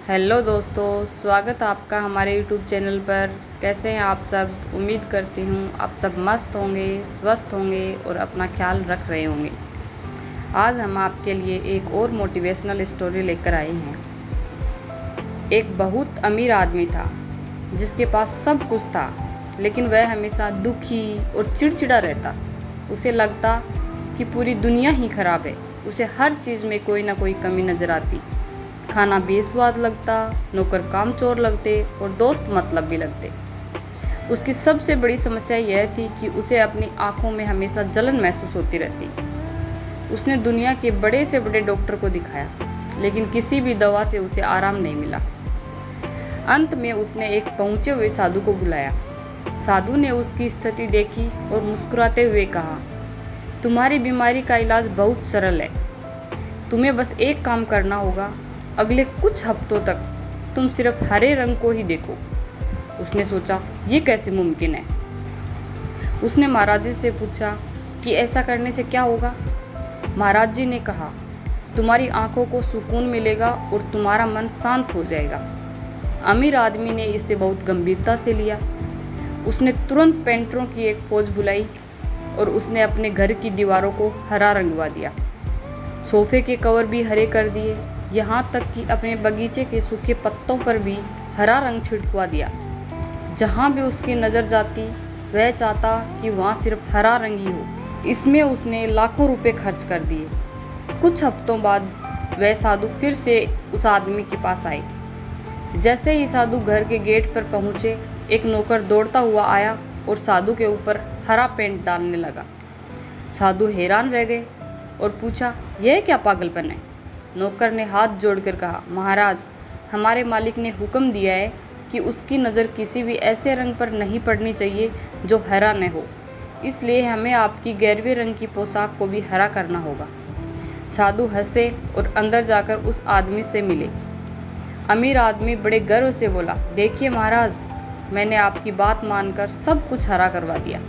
Hello दोस्तों, स्वागत है आपका हमारे यूट्यूब चैनल पर। कैसे हैं आप सब? उम्मीद करती हूँ आप सब मस्त होंगे, स्वस्थ होंगे और अपना ख्याल रख रहे होंगे। आज हम आपके लिए एक और मोटिवेशनल स्टोरी लेकर आए हैं। एक बहुत अमीर आदमी था जिसके पास सब कुछ था, लेकिन वह हमेशा दुखी और चिड़चिड़ा रहता। उसे लगता कि पूरी दुनिया ही खराब है। उसे हर चीज़ में कोई ना कोई कमी नज़र आती। खाना बेस्वाद लगता, नौकर कामचोर लगते और दोस्त मतलब भी लगते। उसकी सबसे बड़ी समस्या यह थी कि उसे अपनी आंखों में हमेशा जलन महसूस होती रहती। उसने दुनिया के बड़े से बड़े डॉक्टर को दिखाया, लेकिन किसी भी दवा से उसे आराम नहीं मिला। अंत में उसने एक पहुंचे हुए साधु को बुलाया। साधु ने उसकी स्थिति देखी और मुस्कुराते हुए कहा, तुम्हारी बीमारी का इलाज बहुत सरल है। तुम्हें बस एक काम करना होगा, अगले कुछ हफ्तों तक तुम सिर्फ हरे रंग को ही देखो। उसने सोचा, ये कैसे मुमकिन है? उसने महाराज जी से पूछा कि ऐसा करने से क्या होगा। महाराज जी ने कहा, तुम्हारी आंखों को सुकून मिलेगा और तुम्हारा मन शांत हो जाएगा। अमीर आदमी ने इसे बहुत गंभीरता से लिया। उसने तुरंत पेंटरों की एक फौज बुलाई और उसने अपने घर की दीवारों को हरा रंगवा दिया। सोफे के कवर भी हरे कर दिए, यहाँ तक कि अपने बगीचे के सूखे पत्तों पर भी हरा रंग छिड़कवा दिया। जहाँ भी उसकी नज़र जाती, वह चाहता कि वहाँ सिर्फ हरा रंग ही हो। इसमें उसने लाखों रुपए खर्च कर दिए। कुछ हफ्तों बाद वह साधु फिर से उस आदमी के पास आए। जैसे ही साधु घर के गेट पर पहुँचे, एक नौकर दौड़ता हुआ आया और साधु के ऊपर हरा पेंट डालने लगा। साधु हैरान रह गए और पूछा, यह क्या पागलपन है? नौकर ने हाथ जोड़कर कहा, महाराज, हमारे मालिक ने हुक्म दिया है कि उसकी नज़र किसी भी ऐसे रंग पर नहीं पड़नी चाहिए जो हरा न हो, इसलिए हमें आपकी गैरवे रंग की पोशाक को भी हरा करना होगा। साधु हंसे और अंदर जाकर उस आदमी से मिले। अमीर आदमी बड़े गर्व से बोला, देखिए महाराज, मैंने आपकी बात मानकर सब कुछ हरा करवा दिया।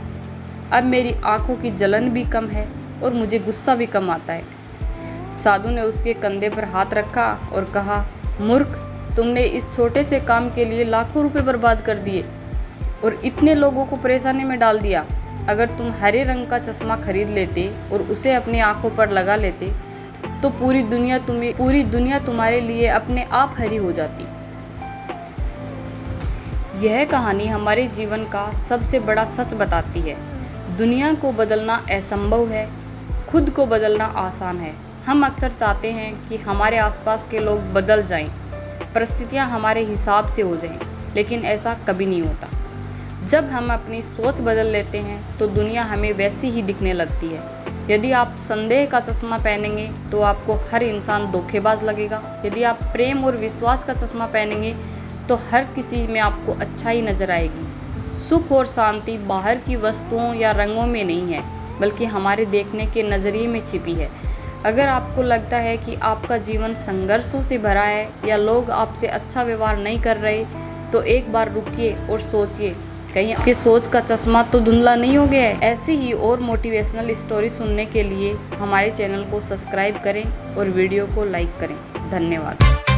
अब मेरी आंखों की जलन भी कम है और मुझे गुस्सा भी कम आता है। साधु ने उसके कंधे पर हाथ रखा और कहा, मूर्ख, तुमने इस छोटे से काम के लिए लाखों रुपए बर्बाद कर दिए और इतने लोगों को परेशानी में डाल दिया। अगर तुम हरे रंग का चश्मा खरीद लेते और उसे अपनी आंखों पर लगा लेते तो पूरी दुनिया तुम्हारे लिए अपने आप हरी हो जाती। यह कहानी हमारे जीवन का सबसे बड़ा सच बताती है। दुनिया को बदलना असंभव है, खुद को बदलना आसान है। हम अक्सर चाहते हैं कि हमारे आसपास के लोग बदल जाएं, परिस्थितियां हमारे हिसाब से हो जाएं, लेकिन ऐसा कभी नहीं होता। जब हम अपनी सोच बदल लेते हैं तो दुनिया हमें वैसी ही दिखने लगती है। यदि आप संदेह का चश्मा पहनेंगे तो आपको हर इंसान धोखेबाज लगेगा। यदि आप प्रेम और विश्वास का चश्मा पहनेंगे तो हर किसी में आपको अच्छाई नज़र आएगी। सुख और शांति बाहर की वस्तुओं या रंगों में नहीं है, बल्कि हमारे देखने के नज़रिए में छिपी है। अगर आपको लगता है कि आपका जीवन संघर्षों से भरा है या लोग आपसे अच्छा व्यवहार नहीं कर रहे, तो एक बार रुकिए और सोचिए, कहीं आपकी सोच का चश्मा तो धुंधला नहीं हो गया है। ऐसी ही और मोटिवेशनल स्टोरी सुनने के लिए हमारे चैनल को सब्सक्राइब करें और वीडियो को लाइक करें। धन्यवाद।